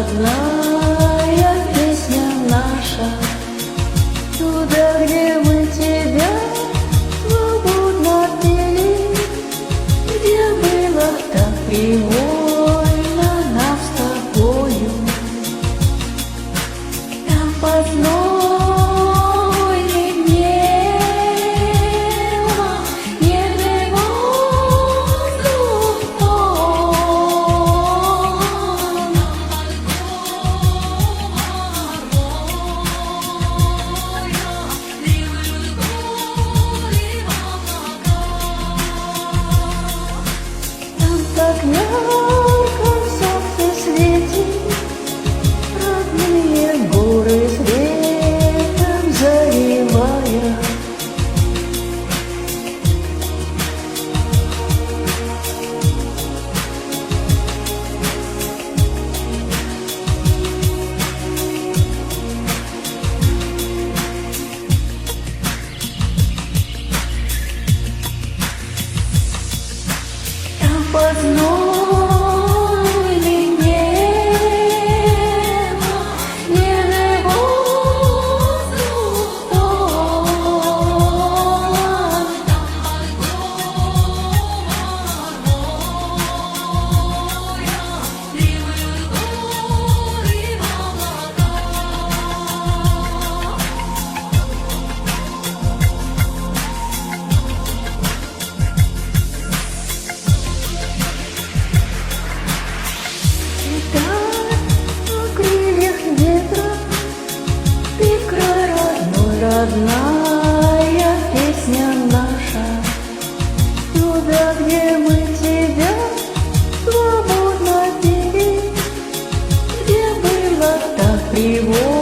родная песня наша, туда, где мы тебя свободно пели, где было так привольно нам с тобою. Там под знойным небом нежный воздух тон. Там так ярко солнце светит, родные горы светом заливая. Там под знойным небом нежный воздух тон. На крыльях ветра ты край родной, родная песня наша, туда, где мы тебя свободно пели, где было так привольно.